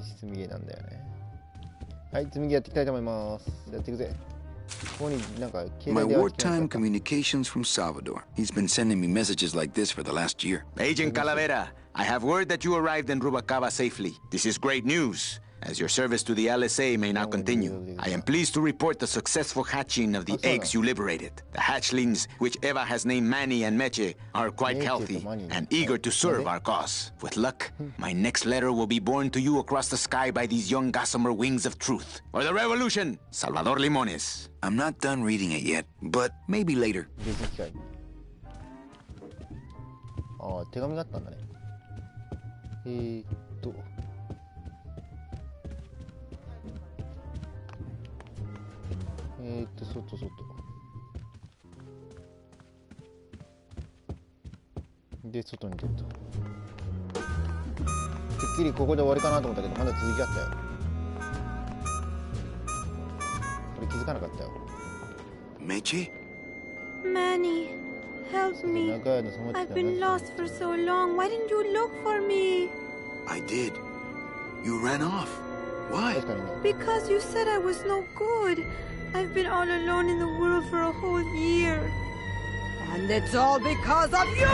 積みゲーなんだよね。はい、積みゲーやっていきたいと思います。やっていくぜ。ここになんか携帯 My 電話 wartime communications from Salvador. He's been sending me messages like this for the last year. Agent Calavera, I have word that you arrived in Rubalcaba safely. This is great news, as your service to the LSA may now continue. I am pleased to report the successful hatching of the eggs you liberated. The hatchlings, which Eva has named Manny and Meche, are quite healthy and eager to serve our cause. With luck, my next letter will be borne to you across the sky by these young gossamer wings of truth. For the revolution, Salvador Limones. I'm not done reading it yet, but maybe later. ああ、手紙があったんだね。外。で、外に出ると。てっきりここで終わりかなと思ったけど、まだ続きあったよ。これ気づかなかったよ。Meche? Manny, help me. I've been lost for so long. Why didn't you look for me? I did. You ran off. Why? Because you said I was no good. I've been all alone in the world for a whole year. And it's all because of you!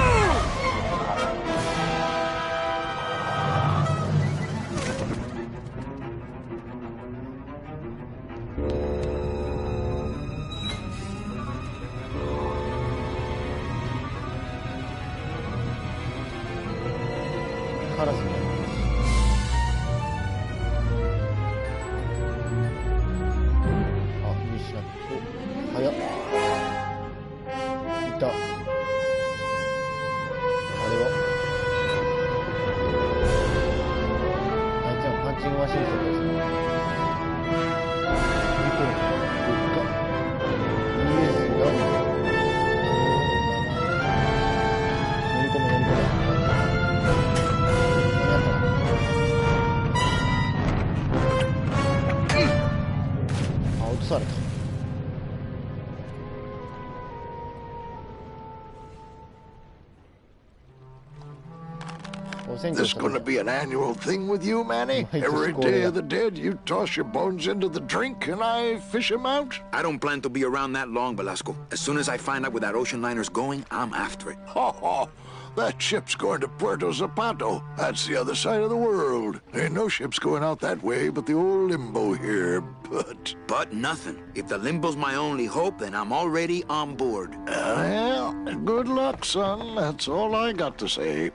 This going to be an annual thing with you, Manny? Every Day of the Dead, you toss your bones into the drink and I fish them out? I don't plan to be around that long, Velasco. As soon as I find out where that ocean liner's going, I'm after it. Ho! That ship's going to Puerto Zapato. That's the other side of the world. There ain't no ships going out that way but the old Limbo here, but... But nothing. If the Limbo's my only hope, then I'm already on board. Well, good luck, son. That's all I got to say.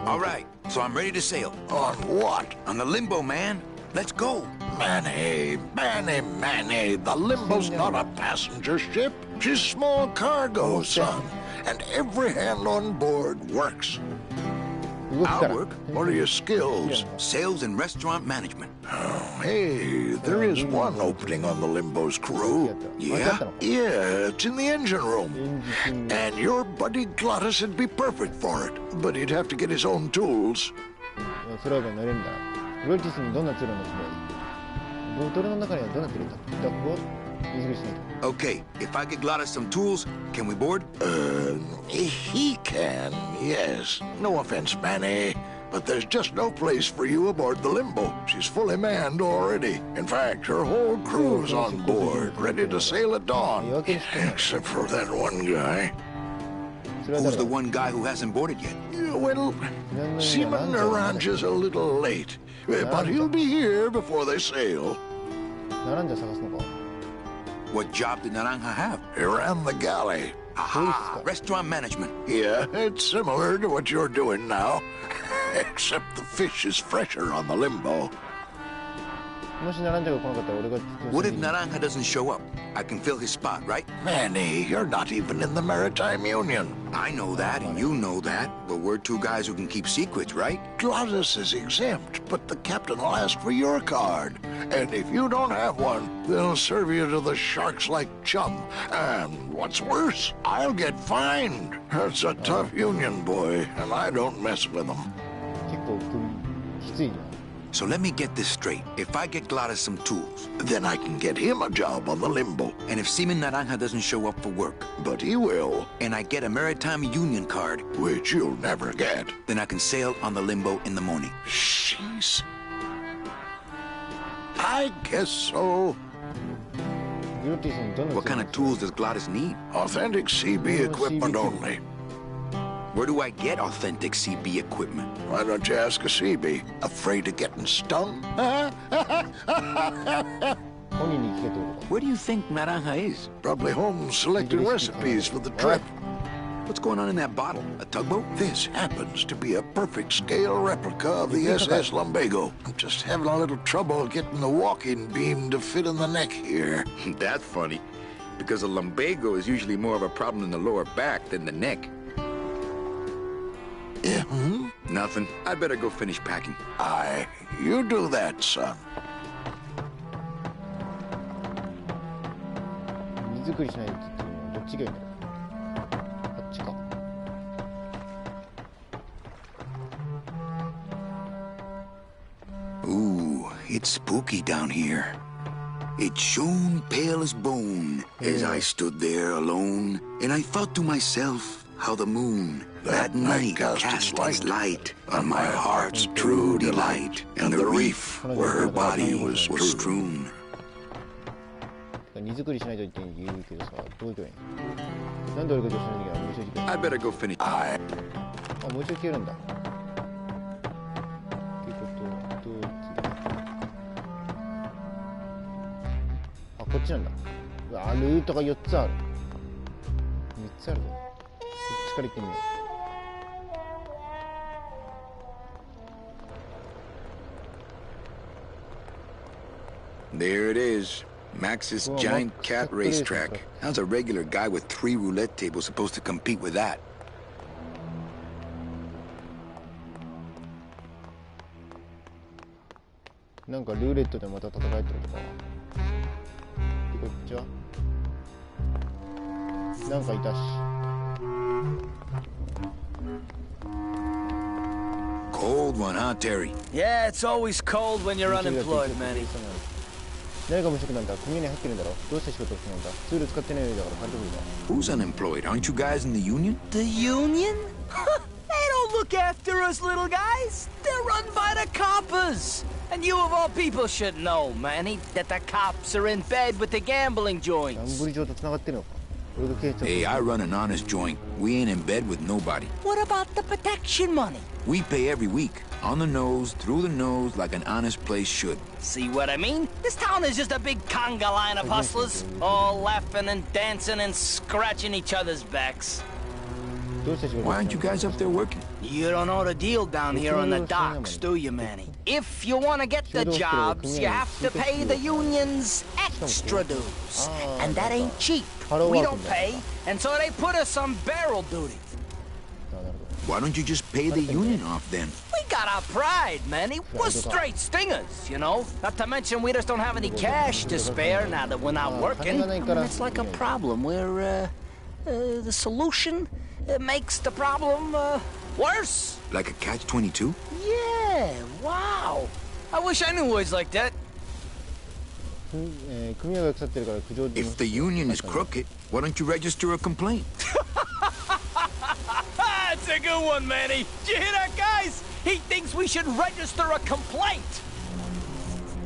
All right, so I'm ready to sail. On what? On the Limbo, man. Let's go. Manny, the Limbo's not a passenger ship. She's small cargo, son. And every hand on board works. I'll work. What are your skills? Sales and restaurant management. Oh, hey, there is one opening on the Limbo's crew. Yeah? Yeah, it's in the engine room. And your buddy Glottis would be perfect for it. But he'd have to get his own tools. Okay, if I get Glottis some tools, can we board? He can, yes. No offense, Manny, but there's just no place for you aboard the Limbo. She's fully manned already. In fact, her whole crew's on board, ready to sail at dawn. Except for that one guy. Who's the one guy who hasn't boarded yet? Well, Seaman Naranja's a little late, but he'll be here before they sail. What job did Naranja have? He ran the galley. Aha! Restaurant management. Yeah, it's similar to what you're doing now. Except the fish is fresher on the Limbo. What if Naranja doesn't show up? I can fill his spot, right? Manny, you're not even in the Maritime Union. I know that, and you know that, but we're two guys who can keep secrets, right? Glottis is exempt, but the captain will ask for your card. And if you don't have one, they'll serve you to the sharks like chum. And what's worse, I'll get fined. That's a tough union, boy, and I don't mess with them. So let me get this straight. If I get Gladys some tools, Then I can get him a job on the limbo. and if Seaman Naranja doesn't show up for work, But he will, and I get a Maritime Union card, which you'll never get. then I can sail on the limbo in the morning. Jeez. I guess so. グロティさんにどんな What kind of tools does Gladys need? Authentic CB equipment only. Where do I get authentic CB equipment? Why don't you ask a CB? Afraid of getting stung? 本人に聞けってことか Where do you think Naranja is? Probably home selecting recipes for the trip. What's going on in that bottle? A tugboat? This happens to be a perfect scale replica of the SS Lumbago. I'm just having a little trouble getting the walking beam to fit in the neck here. That's funny, because a lumbago is usually more of a problem in the lower back than the neck. Yeah, Nothing. I'd better go finish packing. Aye, you do that, son. 荷造りしないとっていうのはどっちがいいんだろうあっちか Ooh, it's spooky down here. It shone pale as bone as I stood there alone, and I thought to myself how the moon that night cast its light on my heart's true delight, and the reef where her body was strewn. 荷造りしないとって言うけどさどういけばいいのなんで俺が女子の時はもう一度聞け I'd better go finish. アイあもう一度聞けるんだってことどうあこっちなんだうわルートが4つある3つあるぞこっちから行ってみよう There it is. Max's Well, giant what- cat what is racetrack. it? How's a regular guy with 3 roulette tables supposed to compete with that? なんかルーレットでまた戦えってことかでこっちはなんかいたし Cold one, huh, Terry? Yeah, it's always cold when you're unemployed, Manny. 誰が無職なんだコミュニ入ってるんだろどうして仕事をするんだツール使ってないようだから借りてくる Who's unemployed? Aren't you guys in the union? The union? They don't look after us little guys. They're run by the coppers. And you of all people should know, Manny, that the cops are in bed with the gambling ギャン joints. ブル場と繋がってるのか俺が警察 Hey, I run an honest joint. We ain't in bed with nobody. What about the protection money? We pay every week. On the nose, through the nose, like an honest place should. See what I mean? This town is just a big conga line of hustlers, all laughing and dancing and scratching each other's backs. どうして仕事を Why aren't you guys up there working? You don't know the deal down here on the docks, do you, Manny? If you want to get the jobs, you have to pay the unions extra dues. And that ain't cheap. We don't pay, and so they put us on barrel duty. あなるほど Why don't you just pay the union off then? We got our pride, Manny. We're straight stingers, you know? Not to mention we just don't have any cash to spare now that we're not working. It's like a problem where, the solution makes the problem, worse. Like a catch-22? Yeah, wow. I wish I knew words like that. 組合が腐ってるから苦情で If the union is crooked, why don't you register a complaint? That's a good one, Manny. Did you hear that, guys? He thinks we should register a complaint.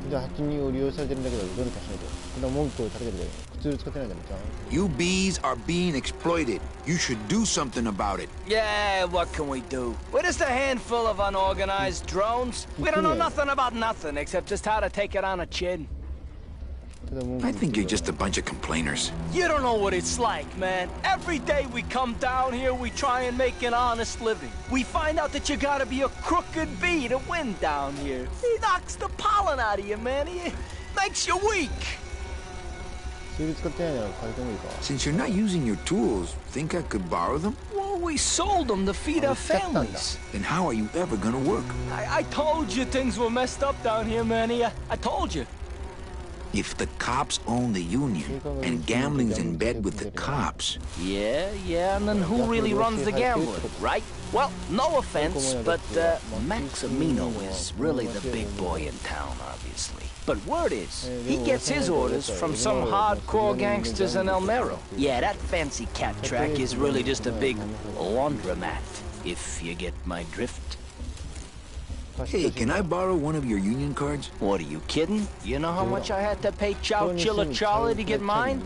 じゃあ8人を利用されてるんだけどどうにかしないとこんな文句を立ててるだけツール使ってないじゃんじゃん You bees are being exploited. You should do something about it. Yeah, what can we do? We're just a handful of unorganized drones. We don't know nothing about nothing except just how to take it on a chin. ただ文句 I think you're just a bunch of complainers. You don't know what it's like, man. Every day we come down here, we try and make an honest living. We find out that you gotta be a crooked bee to win down here. He knocks the pollen out of you, man. He makes you weak. ツール使ってないなら借りてもいいか Since you're not using your tools, think I could borrow them? Well, we sold them to feed our families. Then how are you ever gonna work? I told you things were messed up down here, Manny. I told you. If the cops own the union, and gambling's in bed with the cops... Yeah, and then who really runs the gambling, right? Well, no offense, but Maximino is really the big boy in town, obviously. But word is, he gets his orders from some hardcore gangsters in El Mero. Yeah, that fancy cat track is really just a big laundromat, if you get my drift. Hey, can I borrow one of your union cards? What, are you kidding? You know how much I had to pay Chow Chilla Charlie to get mine?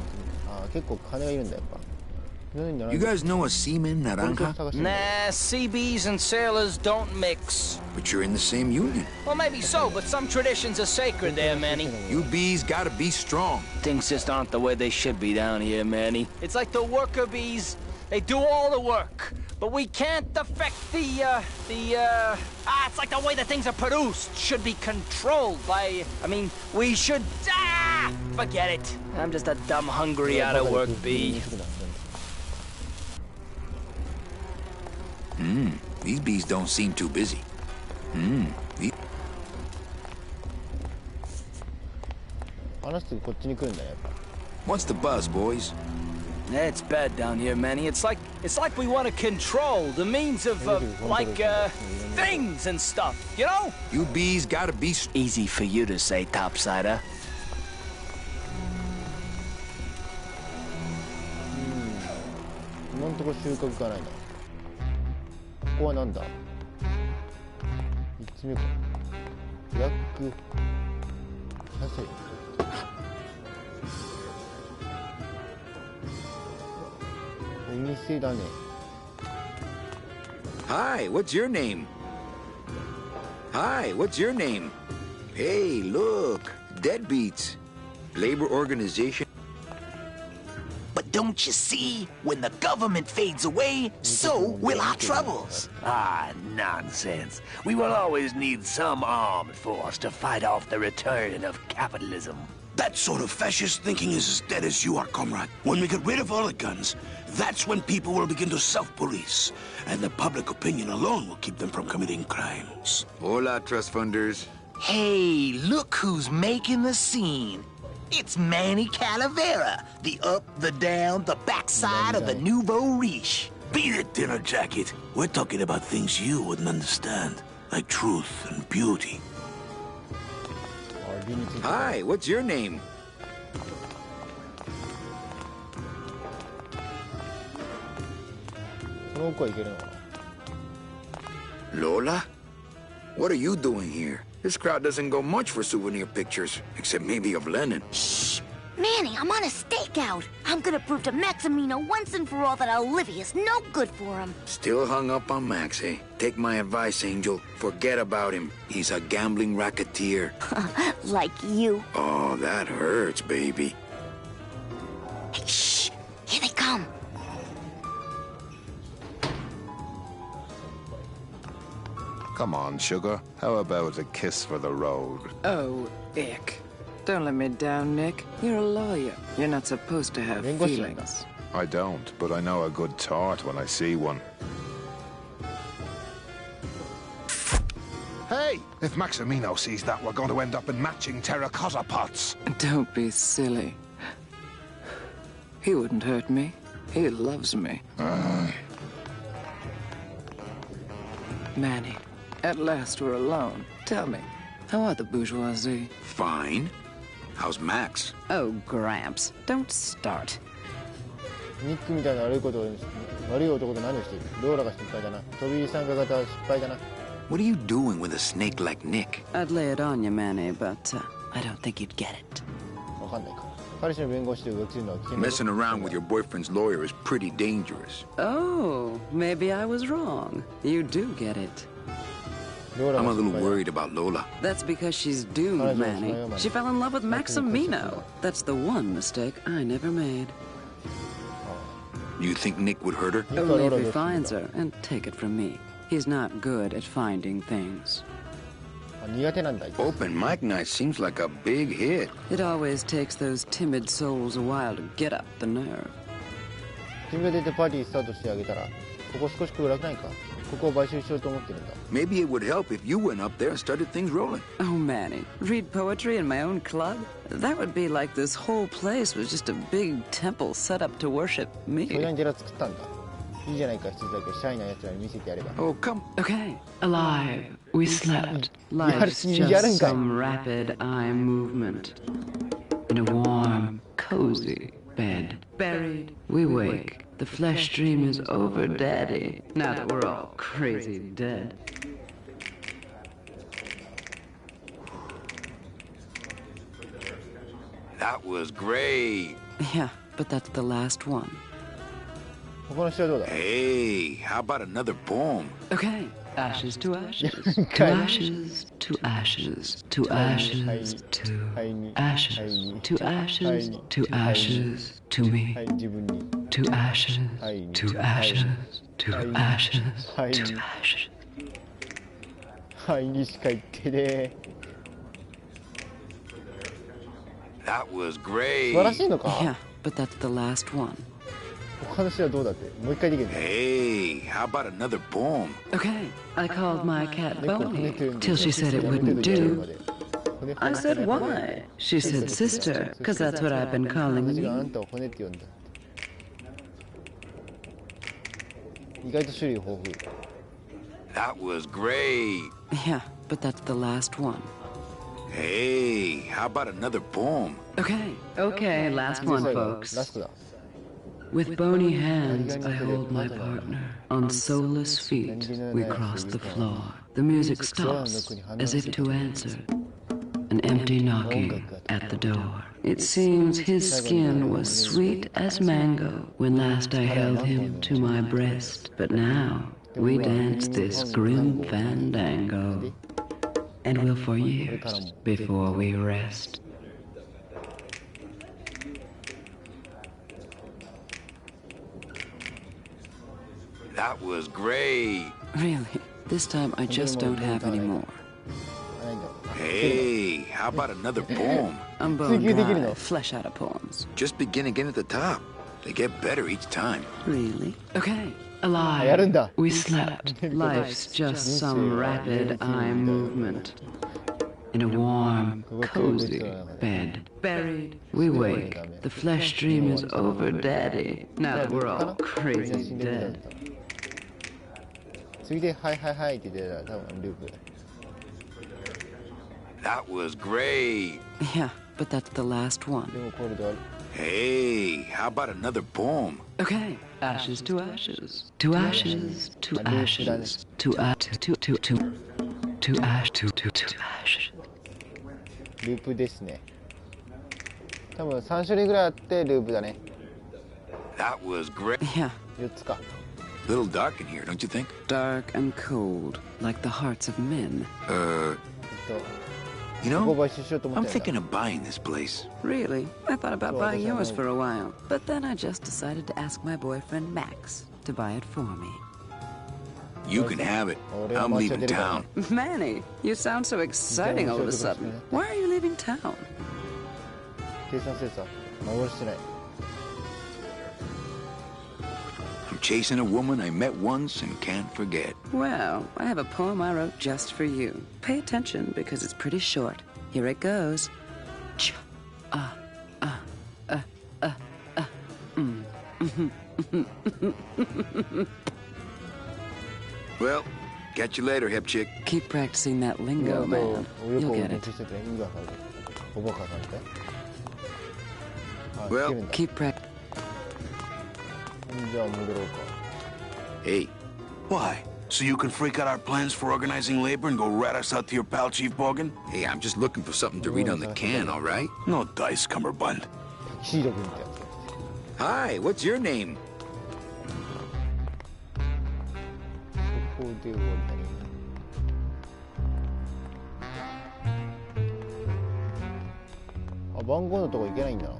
You guys know a seaman, Naranja? Nah, CBs and sailors don't mix. But you're in the same union. Well, maybe so, but some traditions are sacred there, Manny. You bees gotta be strong. Things just aren't the way they should be down here, Manny. It's like the worker bees. They do all the work. But we can't affect it's like the way that things are produced should be controlled by, we should, forget it. I'm just a dumb, hungry, out-of-work bee. These bees don't seem too busy. What's the buzz, boys? It's bad down here, Manny. It's like we want to control the means of, things and stuff, you know? You bees gotta be... Easy for you to say, topsider. Hi, what's your name? Hi, what's your name? Hey, look, deadbeats. Labor organization. But don't you see? When the government fades away, so will our troubles. Ah, nonsense. We will always need some armed force to fight off the return of capitalism. That sort of fascist thinking is as dead as you are, comrade. When we get rid of all the guns, that's when people will begin to self-police. And the public opinion alone will keep them from committing crimes. Hola, trust funders. Hey, look who's making the scene. It's Manny Calavera, the up, the down, the backside of the nouveau riche. Beat it, dinner jacket. We're talking about things you wouldn't understand, like truth and beauty. Hi, what's your name? Lola? What are you doing here? This crowd doesn't go much for souvenir pictures, except maybe of Lenin. Shh! Manny, I'm on a stakeout. I'm gonna prove to Maximino once and for all that Olivia's no good for him. Still hung up on Max, eh? Take my advice, Angel. Forget about him. He's a gambling racketeer. Like you. Oh, that hurts, baby. Hey, shh! Here they come. Come on, sugar. How about a kiss for the road? Oh, ick. Don't let me down, Nick. You're a lawyer. You're not supposed to have feelings. I don't, but I know a good tart when I see one. Hey! If Maximino sees that, we're going to end up in matching terracotta pots. Don't be silly. He wouldn't hurt me. He loves me. Manny, at last we're alone. Tell me, how are the bourgeoisie? Fine. How's Max? Oh, Gramps, don't start. What are you doing with a snake like Nick? I'd lay it on you, Manny, but I don't think you'd get it. Messing around with your boyfriend's lawyer is pretty dangerous. Oh, maybe I was wrong. You do get it. I'm a little worried about Lola. That's because she's doomed, Manny. She fell in love with Maximino. That's the one mistake I never made. You think Nick would hurt her? Only if he finds her, and take it from me. He's not good at finding things. Open mic night seems like a big hit. It always takes those timid souls a while to get up the nerve. ここを買収しようと思ってるんだ。 Maybe it would help if you went up there and started things rolling. Oh, Manny, read poetry in my own club? That would be like this whole place was just a big temple set up to worship それ me. なりに寺作ったんだ。いいじゃないか、羊だけシャイな奴らに見せてやれば。 Oh, come. Okay. Alive, we slept. Yeah, Life's yeah, just yeah. some rapid eye movement. In a warm, cozy bed. Buried, we wake. The flesh dream is over, Daddy. Now that we're all crazy dead. That was great. Yeah, but that's the last one. 他の人はどうだ？ Hey, how about another poem? Okay. Ashes to ashes. To ashes, to ashes, to ashes, to ashes, to ashes, to ashes, to me. はい、自分に。 To ashes, to ashes, to ashes, to ashes. はいにしか言ってね。 That was 素 great. 晴らしいのか？ Yeah, but that's the last one. 他の人はどうだって？もう一回できるの？ Hey, how about another poem? Okay, I called my cat Bonnie till she said it wouldn't do. I said why? She said sister, because that's what I've been calling 私があ you. んたを骨って呼んだ。意外と種類豊富。 That was great. Yeah, but that's the last one. Hey, how about another poem? Okay, last one, 最後ラ folks. ストだ。 With bony hands, I hold my partner. On soulless feet, we cross the floor. The music stops, as if to answer. An empty knocking at the door. It seems his skin was sweet as mango when last I held him to my breast. But now, we dance this grim fandango. And will for years before we rest. That was great. Really, this time I just don't have any more. ないんだ。 Hey, how about another poem? I'm bone 追求できるの？ dry, flesh out of poems. Just begin again at the top. They get better each time. Really? Okay. やるん Alive, だ。 we slept. Life's just some rapid eye movement. In a warm, cozy bed. Buried, we wake. The flesh dream is over, Daddy. Now that we're all crazy dead. 次ではいはいはいって言ってたら多分ループだ。 That was great. Yeah, but that's the last one. でもコールドある。 Hey, how about another poem? Okay. Ashes to ashes. To ashes, to ashes, to ashes, to ashes. ループですね。多分3種類ぐらいあってループだね。 That was great. Yeah, 4つか。 Little dark in here, don't you think? dark and cold, like the hearts of men. You ここを know, 買収しようと思 I'm ってんだ。 thinking of buying this place. Really? I thought about Well, buying there's yours no- for a while, but then I just decided to ask my boyfriend Max to buy it for me. You can have it. I'm leaving town. Manny, you sound so exciting all of a sudden. Why are you leaving town? 計算せずさ、幻してない。 I'm chasing a woman I met once and can't forget. Well, I have a poem I wrote just for you. Pay attention because it's pretty short. Here it goes. Ch- Well, catch you later, hip chick. Keep practicing that lingo, man. よ You'll く get 練 it. 習してて、意味がわかる。おぼかさんて。あ、 Well- 聞けるんだ。 Keep practicing. じゃあ戻ろうか。 Hey, Why? So you can freak out our plans for organizing labor and go rat us out to your pal, Chief Bogan? hey, I'm just looking for something to read on the can, all right? No dice, Cummerbund. タキシード君ってやつ。 Hi, what's your name? ここで終わりだね。あ、番号のとこ行けないんだな。っ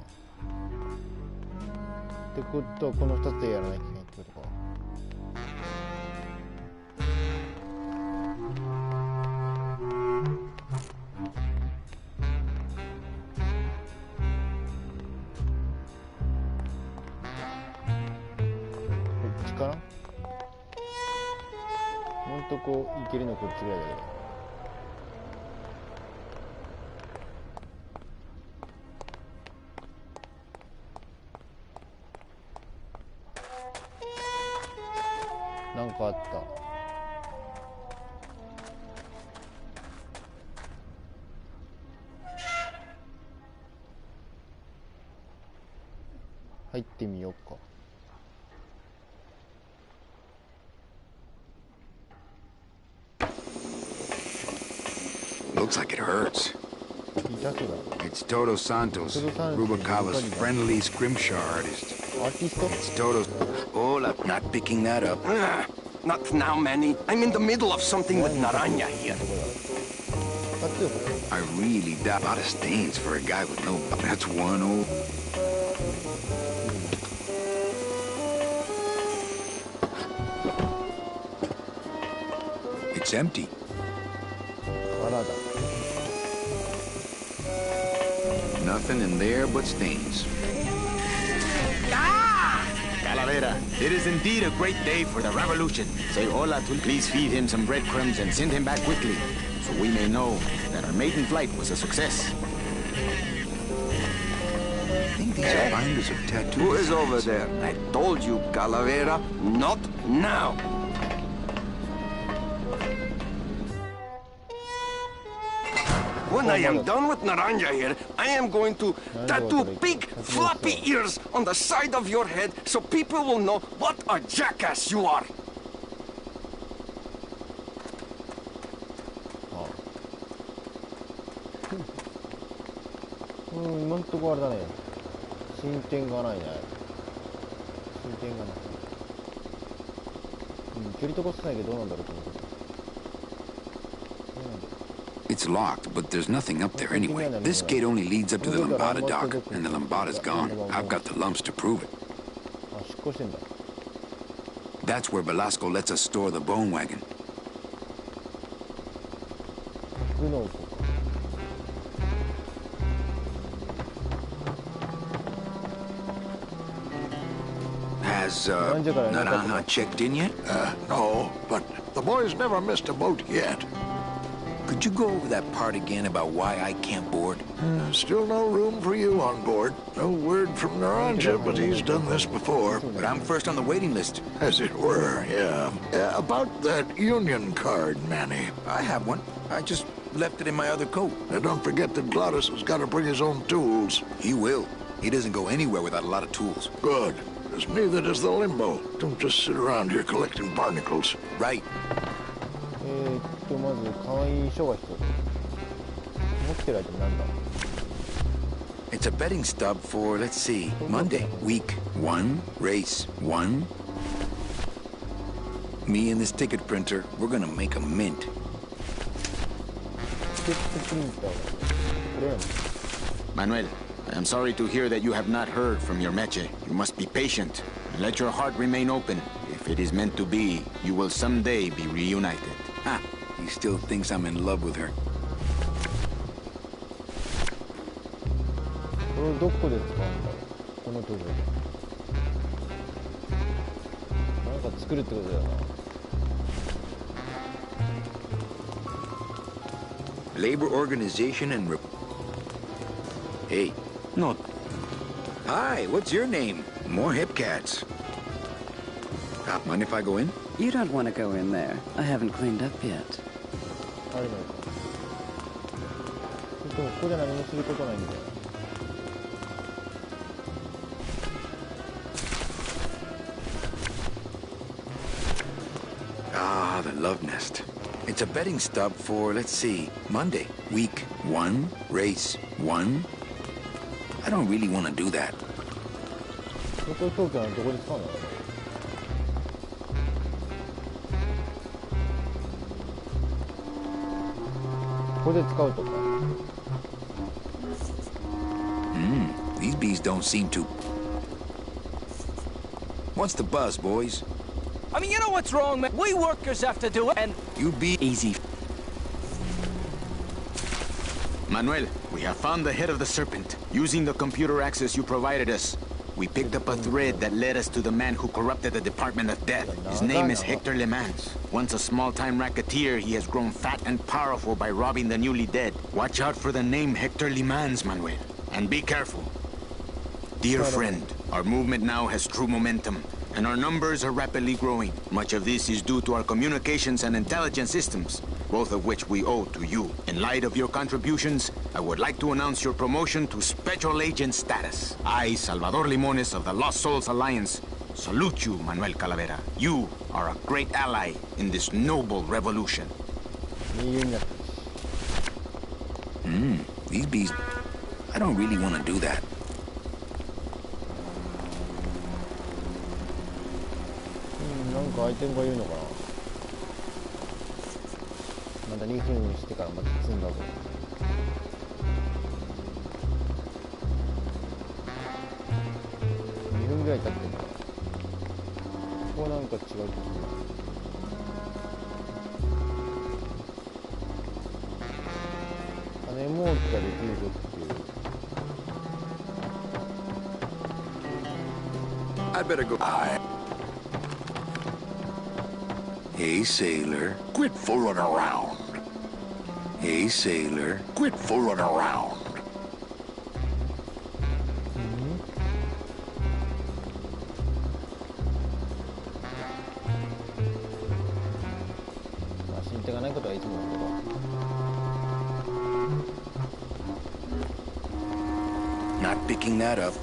てことはこの2つでやらなきゃいけないってことか。こっちかな。とこ行けるのこっちぐらいだけど。なんかあった。入ってみようか。Looks like it hurts. 痛そうだ。 It's Toto Santos, Rubalcava's friendly scrimshaw artist. アーティスト It's Toto's... Hola, not picking that up. Not now, Manny. I'm in the middle of something with Naranja here. I really doubt a lot of stains for a guy with no... That's one old... It's empty. 腹だ。 Nothing in there but stains. Calavera, it is indeed a great day for the revolution. Say hola to... Please feed him some breadcrumbs and send him back quickly, so we may know that our maiden flight was a success. I think these are binders of tattoos. Who is over there? I told you, Calavera, not now. When I am done with Naranja here, I am going to tattoo big, floppy ears on the side of your head so people will know what a jackass you are. 今んとこあれだね。進展がないね。進展がない。距離とこ少ないけどどうなんだろうと思って。 It's locked, but there's nothing up there anyway. This gate only leads up to the Lambada dock, and the Lambada's gone. I've got the lumps to prove it. That's where Velasco lets us store the bone wagon. Has, Naranja checked in yet? No, but the boys never missed a boat yet. Could you go over that part again about why I can't board? Still no room for you on board. No word from Naranja, but he's done this before. But I'm first on the waiting list. As it were, yeah. About that union card, Manny. I have one. I just left it in my other coat. Now don't forget that Glottis has got to bring his own tools. He will. He doesn't go anywhere without a lot of tools. Good. Because neither does the Limbo. Don't just sit around here collecting barnacles. Right. まず会員証が必要。持ってるアイテムなんだ It's a betting stub for, let's see, Monday, week 1, race 1. Me and this ticket printer, we're gonna make a mint. Manuel, I am sorry to hear that you have not heard from your meche. You must be patient and let your heart remain open. If it is meant to be, you will someday be reunited. Ha! He still thinks I'm in love with her. これどこで使うんだろうこのトゥールなんか作るってことだよな Labor organization and Hey. No. Hi, what's your name? More hip cats. Mind if I go in? You don't want to go in there. I haven't cleaned up yet. あるのかでもここで何もすることないんだよ Ah, the love nest. It's a betting stub for, let's see, Monday, week 1, race 1. I don't really want to do that. ここ東京はどこで使うの ここで使うとか These bees don't seem to... What's the buzz, boys? I mean, you know what's wrong, man? We workers have to do it, and... You be easy. Manuel, we have found the head of the serpent, using the computer access you provided us. We picked up a thread that led us to the man who corrupted the Department of Death. His name is Hector Le Mans. Once a small-time racketeer, he has grown fat and powerful by robbing the newly dead. Watch out for the name Hector Le Mans, Manuel. And be careful. Dear friend, our movement now has true momentum, and our numbers are rapidly growing. Much of this is due to our communications and intelligence systems, both of which we owe to you. In light of your contributions, I would like to announce your promotion to Special Agent status. I, Salvador Limones of the Lost Souls Alliance, salute you, Manuel Calavera. You are a great ally in this noble revolution. These bees... I don't really want to do that. Like itemがいるのかな。まだ2分してからまた積んだぞ。2分ぐらい経ってるから。ここなんか違う気がする。金儲けができるぞっていう。I'd better go. Hey, sailor, quit fooling around. Hey, sailor, quit fooling around. Not picking that up.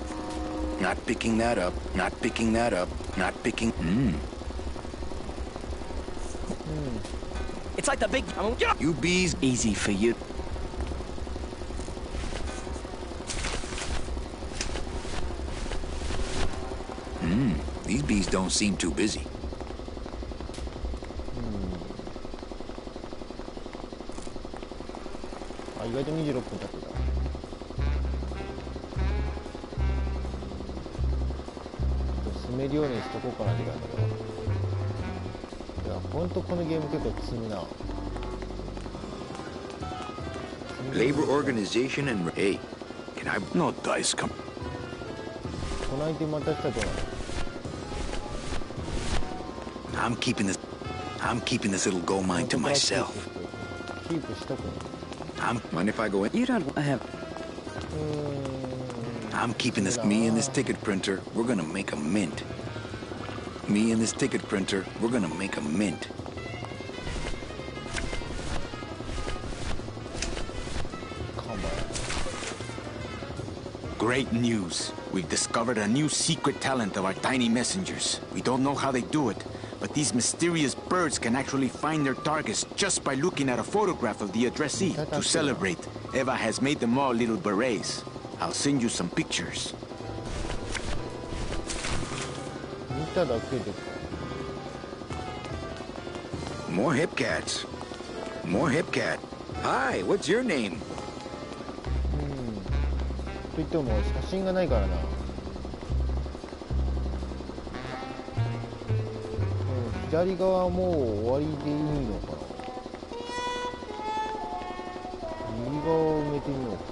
Not picking that up. Not picking that up. Not picking... It's like the big... You bees... Easy for you. These bees don't seem too busy. Ý外と26分経ってた。進めるようにしとこうかなって感じだけど。いや、ほんとこのゲーム結構積むな。Labor organization and... Hey, can I... No dice come... このアイテムまたしたらどうなの？ I'm keeping this little gold mine to myself. Mind if I go in? You don't have... I'm keeping this... Me and this ticket printer, we're gonna make a mint. Me and this ticket printer, we're gonna make a mint. Great news. We've discovered a new secret talent of our tiny messengers. We don't know how they do it, but these mysterious birds can actually find their targets just by looking at a photograph of the addressee. To celebrate, Eva has made them all little berets. I'll send you some pictures. More hipcats. More hipcat. Hi, what's your name? といっても写真がないからな。左側はもう終わりでいいのかな。右側を埋めてみようか。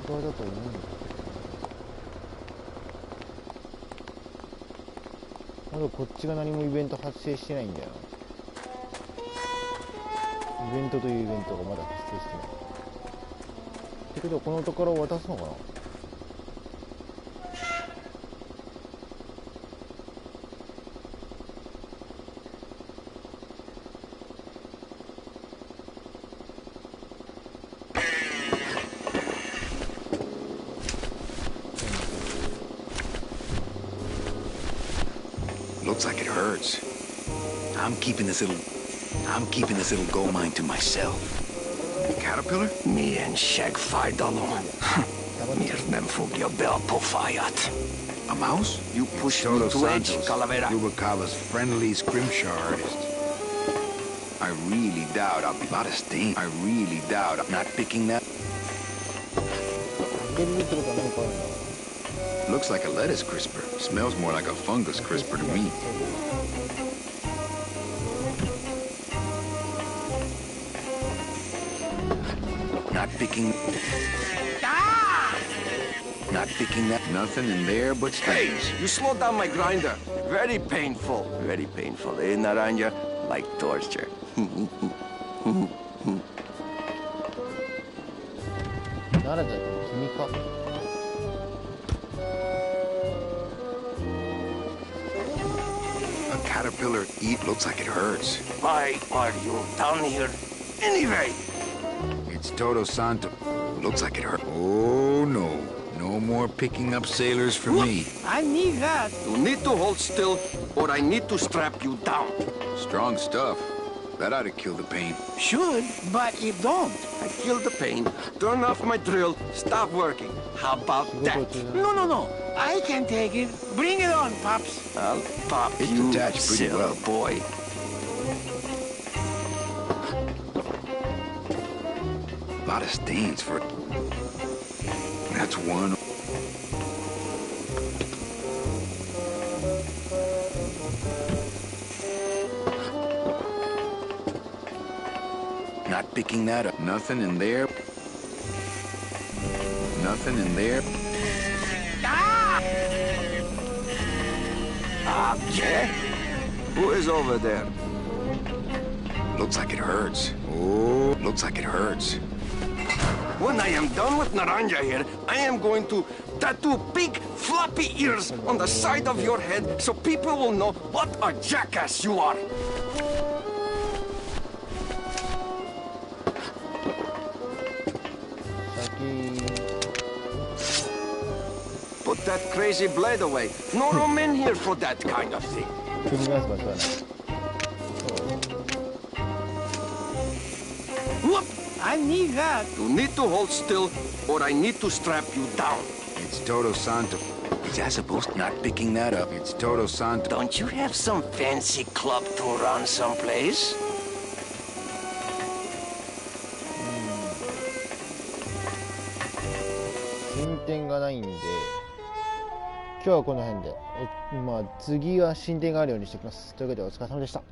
右側だと思うんだけど。まだこっちが何もイベント発生してないんだよな。イベントというイベントがまだ発生してない。ってことはこのところを渡すのかな。Looks like it hurts. I'm keeping this little gold mine to myself. Caterpillar? Me and Shag fight alone. Mirnem Fugiobel Pofayat. A mouse? You pushed me to edge, Calavera. Rubalcava's friendly scrimshaw artist. I really doubt I'll be modesty. I really doubt I'm not picking that. Looks like a lettuce crisper. Smells more like a fungus crisper to me. Not picking that. Nothing in there but Hey, stains. you slowed down my grinder. Very painful, eh, Naranja? Like torture. ならじゃあ君か。A caterpillar eat looks like it hurts. Why are you down here anyway? It's Todo Santo. Looks like it hurt. Oh no. No more picking up sailors for me. I need that. You need to hold still, or I need to strap you down. Strong stuff. That ought to kill the pain. Should, but it don't. I killed the pain, turn off my drill, stop working. How about that? No. I can take it. Bring it on, Pops. I'll pop It's you, detached pretty silly well. boy. A lot of stains for... That's one. Not picking that up. Nothing in there. Nothing in there. Okay. Who is over there? Looks like it hurts. Oh, looks like it hurts. When I am done with Naranja here, I am going to tattoo big floppy ears on the side of your head so people will know what a jackass you are. Put that crazy blade away. No room in here for that kind of thing. 組み合わせ場所はない。 Whoop! I need that. You need to hold still, or I need to strap you down. It's Todo Santo. Is that supposed to not picking that up? It's Todo Santo. Don't you have some fancy club to run someplace? 進展がないんで、今日はこの辺で、まあ次は進展があるようにしておきます。というわけでお疲れ様でした。